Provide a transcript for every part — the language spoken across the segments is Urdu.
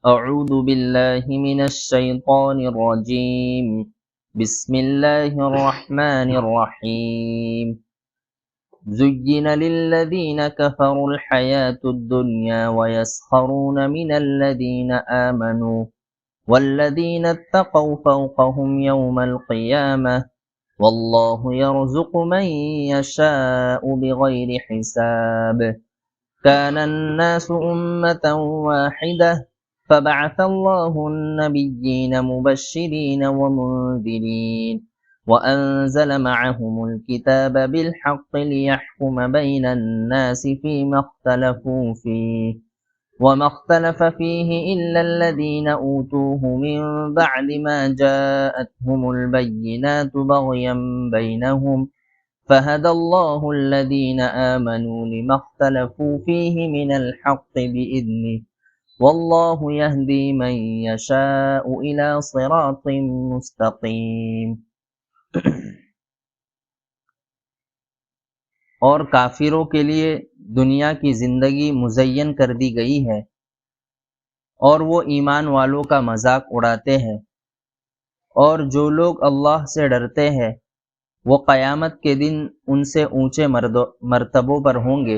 أعوذ بالله من الشيطان الرجيم. بسم الله الرحمن الرحيم. زين للذين كفروا الحياة الدنيا ويسخرون من الذين آمنوا والذين اتقوا فوقهم يوم القيامة والله يرزق من يشاء بغير حساب. كان الناس أمة واحدة فبعث الله النبيين مبشرين ومنذرين وأنزل معهم الكتاب بالحق ليحكم بين الناس فيما اختلفوا فيه وما اختلف فيه إلا الذين أوتوه من بعد ما جاءتهم البينات بغيا بينهم فهدى الله الذين آمنوا لما اختلفوا فيه من الحق بإذنه والله يهدي من يشاء إلى صراط مستقيم. اور کافروں کے لیے دنیا کی زندگی مزین کر دی گئی ہے اور وہ ایمان والوں کا مذاق اڑاتے ہیں، اور جو لوگ اللہ سے ڈرتے ہیں وہ قیامت کے دن ان سے اونچے مرتبوں پر ہوں گے،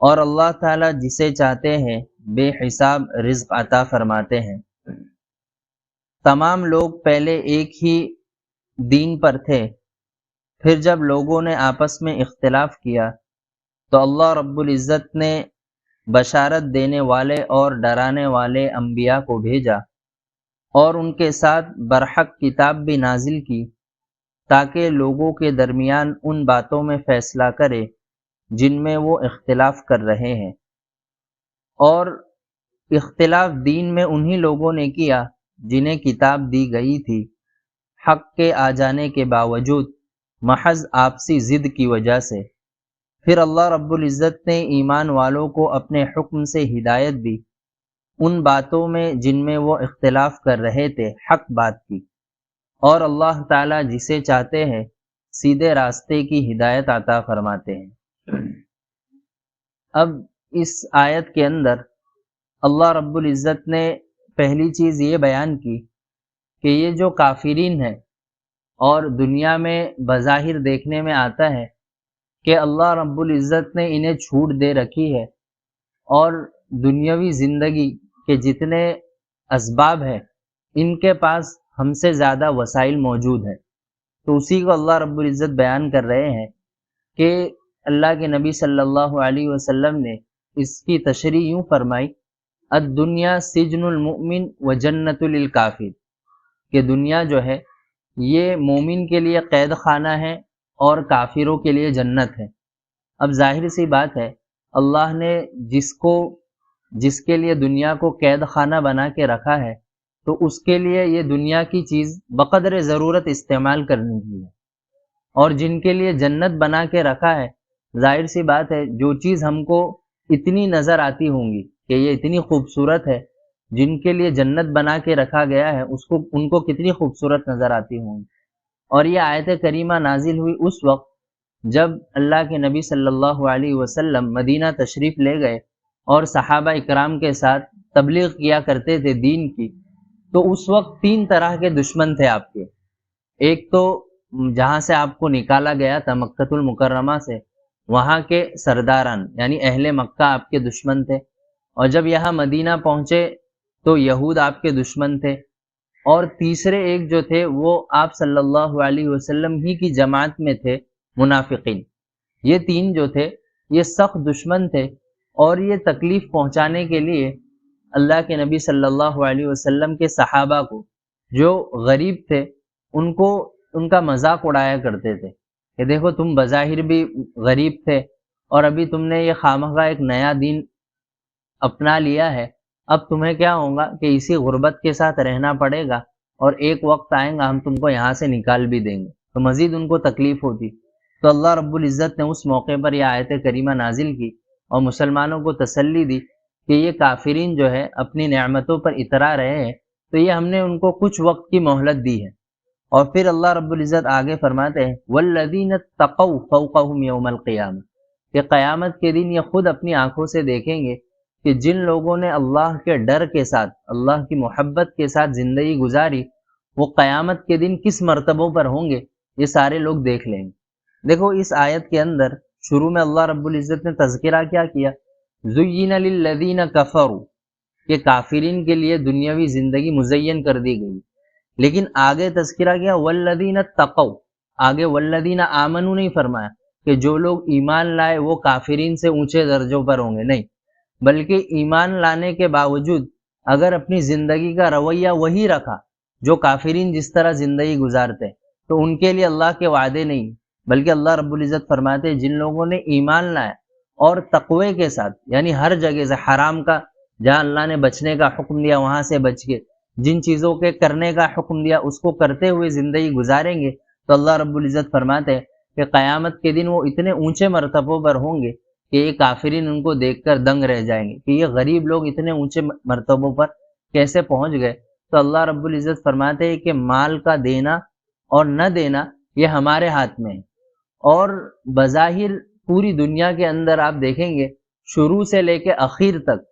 اور اللہ تعالیٰ جسے چاہتے ہیں بے حساب رزق عطا فرماتے ہیں۔ تمام لوگ پہلے ایک ہی دین پر تھے، پھر جب لوگوں نے آپس میں اختلاف کیا تو اللہ رب العزت نے بشارت دینے والے اور ڈرانے والے انبیاء کو بھیجا اور ان کے ساتھ برحق کتاب بھی نازل کی تاکہ لوگوں کے درمیان ان باتوں میں فیصلہ کرے جن میں وہ اختلاف کر رہے ہیں، اور اختلاف دین میں انہی لوگوں نے کیا جنہیں کتاب دی گئی تھی حق کے آ جانے کے باوجود محض آپسی ضد کی وجہ سے۔ پھر اللہ رب العزت نے ایمان والوں کو اپنے حکم سے ہدایت دی ان باتوں میں جن میں وہ اختلاف کر رہے تھے، حق بات کی، اور اللہ تعالیٰ جسے چاہتے ہیں سیدھے راستے کی ہدایت عطا فرماتے ہیں۔ اب اس آیت کے اندر اللہ رب العزت نے پہلی چیز یہ بیان کی کہ یہ جو کافرین ہیں، اور دنیا میں بظاہر دیکھنے میں آتا ہے کہ اللہ رب العزت نے انہیں چھوٹ دے رکھی ہے اور دنیاوی زندگی کے جتنے اسباب ہیں ان کے پاس ہم سے زیادہ وسائل موجود ہیں، تو اسی کو اللہ رب العزت بیان کر رہے ہیں کہ اللہ کے نبی صلی اللہ علیہ وسلم نے اس کی تشریح یوں فرمائی: الدنیا سجن المؤمن و جنت للکافر، کہ دنیا جو ہے یہ مومن کے لیے قید خانہ ہے اور کافروں کے لیے جنت ہے۔ اب ظاہر سی بات ہے اللہ نے جس کے لیے دنیا کو قید خانہ بنا کے رکھا ہے تو اس کے لیے یہ دنیا کی چیز بقدر ضرورت استعمال کرنے کی ہے، اور جن کے لیے جنت بنا کے رکھا ہے ظاہر سی بات ہے جو چیز ہم کو اتنی نظر آتی ہوں گی کہ یہ اتنی خوبصورت ہے، جن کے لیے جنت بنا کے رکھا گیا ہے ان کو کتنی خوبصورت نظر آتی ہوں گی۔ اور یہ آیت کریمہ نازل ہوئی اس وقت جب اللہ کے نبی صلی اللہ علیہ وسلم مدینہ تشریف لے گئے اور صحابہ اکرام کے ساتھ تبلیغ کیا کرتے تھے دین کی، تو اس وقت تین طرح کے دشمن تھے آپ کے۔ ایک تو جہاں سے آپ کو نکالا گیا تھا مکۃ المکرمہ سے، وہاں کے سرداران یعنی اہل مکہ آپ کے دشمن تھے، اور جب یہاں مدینہ پہنچے تو یہود آپ کے دشمن تھے، اور تیسرے ایک جو تھے وہ آپ صلی اللہ علیہ وسلم ہی کی جماعت میں تھے، منافقین۔ یہ تین جو تھے یہ سخت دشمن تھے، اور یہ تکلیف پہنچانے کے لیے اللہ کے نبی صلی اللہ علیہ وسلم کے صحابہ کو جو غریب تھے ان کا مذاق اڑایا کرتے تھے کہ دیکھو تم بظاہر بھی غریب تھے اور ابھی تم نے یہ خامخواہ ایک نیا دین اپنا لیا ہے، اب تمہیں کیا ہوگا کہ اسی غربت کے ساتھ رہنا پڑے گا، اور ایک وقت آئے گا ہم تم کو یہاں سے نکال بھی دیں گے، تو مزید ان کو تکلیف ہوتی۔ تو اللہ رب العزت نے اس موقع پر یہ آیت کریمہ نازل کی اور مسلمانوں کو تسلی دی کہ یہ کافرین جو ہے اپنی نعمتوں پر اترا رہے ہیں، تو یہ ہم نے ان کو کچھ وقت کی مہلت دی ہے۔ اور پھر اللہ رب العزت آگے فرماتے ہیں والذین اتقوا فوقهم یوم القیامہ، کہ قیامت کے دن یہ خود اپنی آنکھوں سے دیکھیں گے کہ جن لوگوں نے اللہ کے ڈر کے ساتھ، اللہ کی محبت کے ساتھ زندگی گزاری، وہ قیامت کے دن کس مرتبوں پر ہوں گے یہ سارے لوگ دیکھ لیں گے۔ دیکھو اس آیت کے اندر شروع میں اللہ رب العزت نے تذکرہ کیا کیا، زُيِّنَ لِلَّذِينَ كَفَرُوا، کہ کافرین کے لیے دنیاوی زندگی مزین کر دی گئی، لیکن آگے تذکرہ کیا وَالَّذِينَ اتَّقَوْا، آگے وَالَّذِينَ آمَنُوا نہیں فرمایا کہ جو لوگ ایمان لائے وہ کافرین سے اونچے درجوں پر ہوں گے، نہیں، بلکہ ایمان لانے کے باوجود اگر اپنی زندگی کا رویہ وہی رکھا جو کافرین جس طرح زندگی گزارتے تو ان کے لیے اللہ کے وعدے نہیں، بلکہ اللہ رب العزت فرماتے ہیں جن لوگوں نے ایمان لایا اور تقوی کے ساتھ، یعنی ہر جگہ سے حرام کا جہاں اللہ نے بچنے کا حکم دیا وہاں سے بچ کے، جن چیزوں کے کرنے کا حکم دیا اس کو کرتے ہوئے زندگی گزاریں گے تو اللہ رب العزت فرماتے ہیں کہ قیامت کے دن وہ اتنے اونچے مرتبوں پر ہوں گے کہ یہ کافرین ان کو دیکھ کر دنگ رہ جائیں گے کہ یہ غریب لوگ اتنے اونچے مرتبوں پر کیسے پہنچ گئے۔ تو اللہ رب العزت فرماتے ہیں کہ مال کا دینا اور نہ دینا یہ ہمارے ہاتھ میں ہے، اور بظاہر پوری دنیا کے اندر آپ دیکھیں گے شروع سے لے کے اخیر تک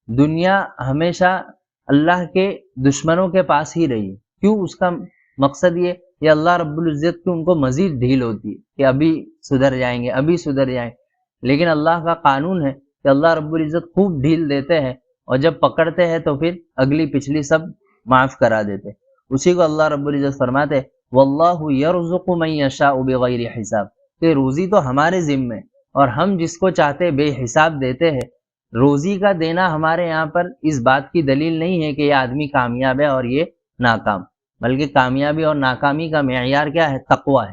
دنیا ہمیشہ اللہ کے دشمنوں کے پاس ہی رہی ہے۔ کیوں؟ اس کا مقصد یہ اللہ رب العزت کی ان کو مزید ڈھیل ہوتی ہے کہ ابھی سدھر جائیں گے، ابھی سدھر جائیں گے، لیکن اللہ کا قانون ہے کہ اللہ رب العزت خوب ڈھیل دیتے ہیں اور جب پکڑتے ہیں تو پھر اگلی پچھلی سب معاف کرا دیتے۔ اسی کو اللہ رب العزت فرماتے واللہ یرزق من یشاء بغیر حساب، کہ روزی تو ہمارے ذمے اور ہم جس کو چاہتے بے حساب دیتے ہیں۔ روزی کا دینا ہمارے یہاں پر اس بات کی دلیل نہیں ہے کہ یہ آدمی کامیاب ہے اور یہ ناکام، بلکہ کامیابی اور ناکامی کا معیار کیا ہے؟ تقوی ہے۔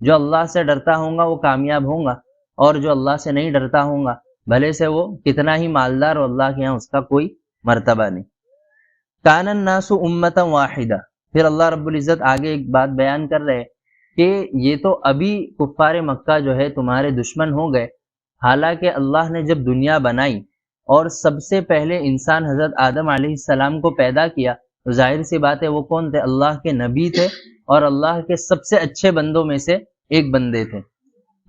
جو اللہ سے ڈرتا ہوگا وہ کامیاب ہوگا، اور جو اللہ سے نہیں ڈرتا ہوگا بھلے سے وہ کتنا ہی مالدار ہو اللہ کے یہاں اس کا کوئی مرتبہ نہیں۔ کان الناس امتا واحدہ، پھر اللہ رب العزت آگے ایک بات بیان کر رہے کہ یہ تو ابھی کفار مکہ جو ہے تمہارے دشمن ہو گئے، حالانکہ اللہ نے جب دنیا بنائی اور سب سے پہلے انسان حضرت آدم علیہ السلام کو پیدا کیا تو ظاہر سی بات ہے وہ کون تھے؟ اللہ کے نبی تھے اور اللہ کے سب سے اچھے بندوں میں سے ایک بندے تھے۔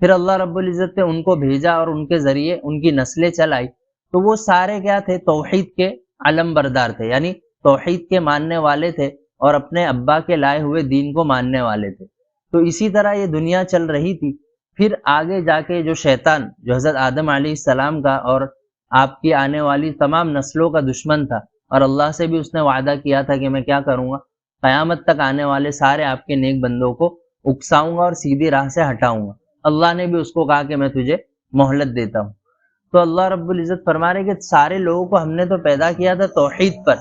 پھر اللہ رب العزت نے ان کو بھیجا اور ان کے ذریعے ان کی نسلیں چلائی، تو وہ سارے کیا تھے؟ توحید کے علم بردار تھے، یعنی توحید کے ماننے والے تھے اور اپنے ابا کے لائے ہوئے دین کو ماننے والے تھے۔ تو اسی طرح یہ دنیا چل رہی تھی۔ پھر آگے جا کے جو شیطان، جو حضرت آدم علیہ السلام کا اور آپ کی آنے والی تمام نسلوں کا دشمن تھا، اور اللہ سے بھی اس نے وعدہ کیا تھا کہ میں کیا کروں گا؟ قیامت تک آنے والے سارے آپ کے نیک بندوں کو اکساؤں گا اور سیدھی راہ سے ہٹاؤں گا۔ اللہ نے بھی اس کو کہا کہ میں تجھے مہلت دیتا ہوں۔ تو اللہ رب العزت فرما رہے کہ سارے لوگوں کو ہم نے تو پیدا کیا تھا توحید پر،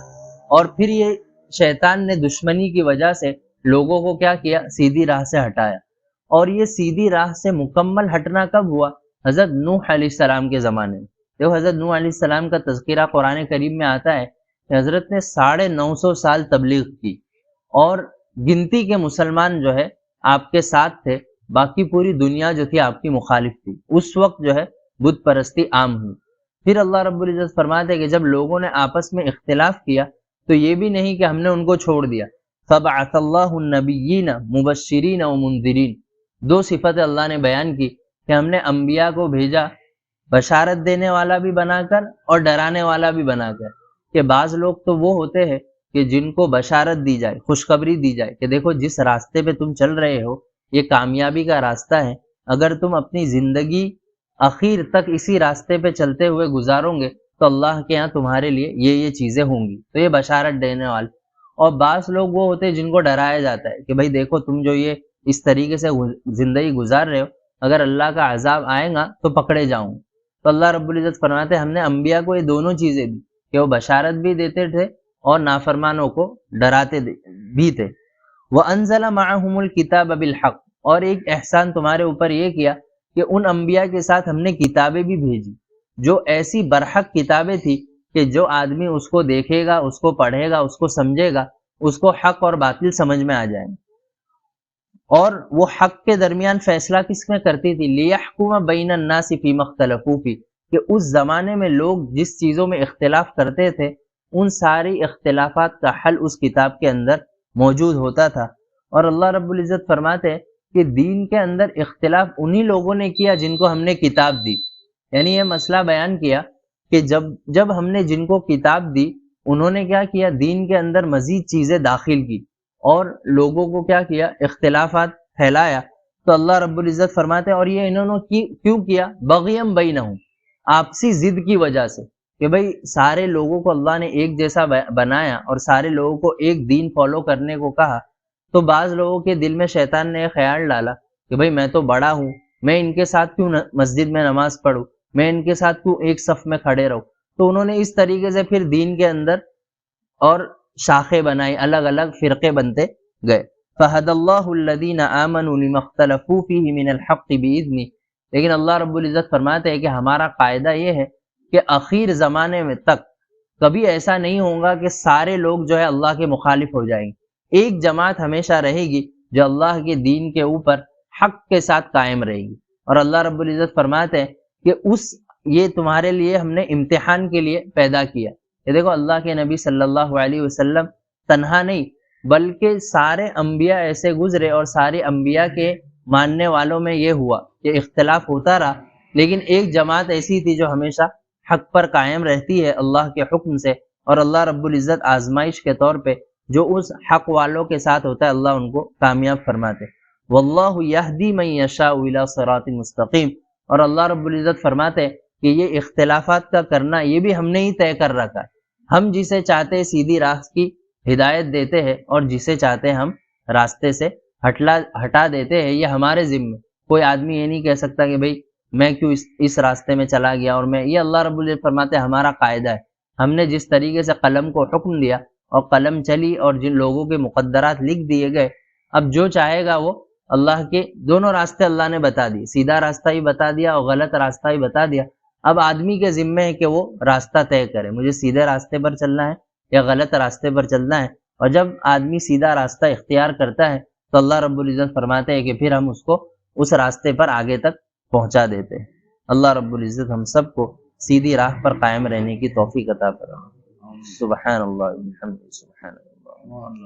اور پھر یہ شیطان نے دشمنی کی وجہ سے لوگوں کو کیا کیا؟ سیدھی راہ سے ہٹایا۔ اور یہ سیدھی راہ سے مکمل ہٹنا کب ہوا؟ حضرت نوح علیہ السلام کے زمانے میں۔ دیکھو حضرت نوح علیہ السلام کا تذکرہ قرآن کریم میں آتا ہے کہ حضرت نے 950 سال تبلیغ کی، اور گنتی کے مسلمان جو ہے آپ کے ساتھ تھے، باقی پوری دنیا جو تھی آپ کی مخالف تھی۔ اس وقت جو ہے بت پرستی عام ہوئی۔ پھر اللہ رب العزت فرماتے کہ جب لوگوں نے آپس میں اختلاف کیا تو یہ بھی نہیں کہ ہم نے ان کو چھوڑ دیا۔ فَبَعَثَ اللَّهُ النَّبِيِّينَ مُبَشِّرِينَ وَمُنذِرِينَ، دو صفتیں اللہ نے بیان کی کہ ہم نے انبیاء کو بھیجا بشارت دینے والا بھی بنا کر اور ڈرانے والا بھی بنا کر، کہ بعض لوگ تو وہ ہوتے ہیں کہ جن کو بشارت دی جائے، خوشخبری دی جائے کہ دیکھو جس راستے پہ تم چل رہے ہو یہ کامیابی کا راستہ ہے، اگر تم اپنی زندگی اخیر تک اسی راستے پہ چلتے ہوئے گزارو گے تو اللہ کے یہاں تمہارے لیے یہ چیزیں ہوں گی، تو یہ بشارت دینے والے۔ اور بعض لوگ وہ ہوتے ہیں جن کو ڈرایا جاتا ہے کہ بھائی دیکھو تم جو یہ اس طریقے سے زندگی گزار رہے ہو، اگر اللہ کا عذاب آئے گا تو پکڑے جاؤں۔ تو اللہ رب العزت فرماتے ہیں ہم نے انبیاء کو یہ دونوں چیزیں دی کہ وہ بشارت بھی دیتے تھے اور نافرمانوں کو ڈراتے بھی تھے۔ وَأَنزَلَ مَعَهُمُ الْكِتَابَ بِالْحَقِّ، اور ایک احسان تمہارے اوپر یہ کیا کہ ان انبیاء کے ساتھ ہم نے کتابیں بھی بھیجی، جو ایسی برحق کتابیں تھی کہ جو آدمی اس کو دیکھے گا، اس کو پڑھے گا، اس کو سمجھے گا، اس کو حق اور باطل سمجھ میں آ جائیں گے۔ اور وہ حق کے درمیان فیصلہ کس میں کرتی تھی؟ لِيَحْكُمَ بَيْنَ النَّاسِ فِيمَا اخْتَلَفُوا فِيهِ، کہ اس زمانے میں لوگ جس چیزوں میں اختلاف کرتے تھے ان ساری اختلافات کا حل اس کتاب کے اندر موجود ہوتا تھا۔ اور اللہ رب العزت فرماتے ہیں کہ دین کے اندر اختلاف انہی لوگوں نے کیا جن کو ہم نے کتاب دی، یعنی یہ مسئلہ بیان کیا کہ جب ہم نے جن کو کتاب دی انہوں نے کیا کیا، دین کے اندر مزید چیزیں داخل کی اور لوگوں کو کیا کیا، اختلافات پھیلایا، تو اللہ رب العزت فرماتے ہیں اور یہ انہوں نے کیوں کیا، بغیم بینہم، آپسی ضد کی وجہ سے، کہ بھئی سارے لوگوں کو اللہ نے ایک جیسا بنایا اور سارے لوگوں کو ایک دین فالو کرنے کو کہا، تو بعض لوگوں کے دل میں شیطان نے خیال ڈالا کہ بھئی میں تو بڑا ہوں، میں ان کے ساتھ کیوں مسجد میں نماز پڑھوں، میں ان کے ساتھ کیوں ایک صف میں کھڑے رہوں، تو انہوں نے اس طریقے سے پھر دین کے اندر اور شاخیں بنائی، الگ الگ فرقے بنتے گئے۔ فَهَدَى اللَّهُ الَّذِينَ آمَنُوا لِمَا اخْتَلَفُوا فِيهِ مِنَ الْحَقِّ بِإِذْنِهِ، لیکن اللہ رب العزت فرماتے ہیں کہ ہمارا قاعدہ یہ ہے کہ اخیر زمانے میں تک کبھی ایسا نہیں ہوگا کہ سارے لوگ جو ہے اللہ کے مخالف ہو جائیں گے، ایک جماعت ہمیشہ رہے گی جو اللہ کے دین کے اوپر حق کے ساتھ قائم رہے گی۔ اور اللہ رب العزت فرماتے ہیں کہ یہ تمہارے لیے ہم نے امتحان کے لیے پیدا کیا۔ یہ دیکھو اللہ کے نبی صلی اللہ علیہ وسلم تنہا نہیں بلکہ سارے انبیاء ایسے گزرے اور سارے انبیاء کے ماننے والوں میں یہ ہوا کہ اختلاف ہوتا رہا، لیکن ایک جماعت ایسی تھی جو ہمیشہ حق پر قائم رہتی ہے اللہ کے حکم سے، اور اللہ رب العزت آزمائش کے طور پہ جو اس حق والوں کے ساتھ ہوتا ہے اللہ ان کو کامیاب فرماتے۔ واللہ یہدی من یشاء الی صراط مستقیم، اور اللہ رب العزت فرماتے کہ یہ اختلافات کا کرنا یہ بھی ہم نے ہی طے کر رکھا ہے، ہم جسے چاہتے ہیں سیدھی راہ کی ہدایت دیتے ہیں اور جسے چاہتے ہیں ہم راستے سے ہٹا دیتے ہیں، یہ ہمارے ذمے۔ کوئی آدمی یہ نہیں کہہ سکتا کہ بھئی میں کیوں اس راستے میں چلا گیا، اور یہ اللہ رب العزت فرماتے ہیں ہمارا قاعدہ ہے، ہم نے جس طریقے سے قلم کو حکم دیا اور قلم چلی اور جن لوگوں کے مقدرات لکھ دیے گئے، اب جو چاہے گا وہ اللہ کے دونوں راستے اللہ نے بتا دی، سیدھا راستہ ہی بتا دیا اور غلط راستہ ہی بتا دیا، اب آدمی کے ذمے ہے کہ وہ راستہ طے کرے، مجھے سیدھے راستے پر چلنا ہے یا غلط راستے پر چلنا ہے، اور جب آدمی سیدھا راستہ اختیار کرتا ہے تو اللہ رب العزت فرماتے ہیں کہ پھر ہم اس کو اس راستے پر آگے تک پہنچا دیتے ہیں۔ اللہ رب العزت ہم سب کو سیدھی راہ پر قائم رہنے کی توفیق عطا فرمائے۔ سبحان اللہ، سبحان اللہ۔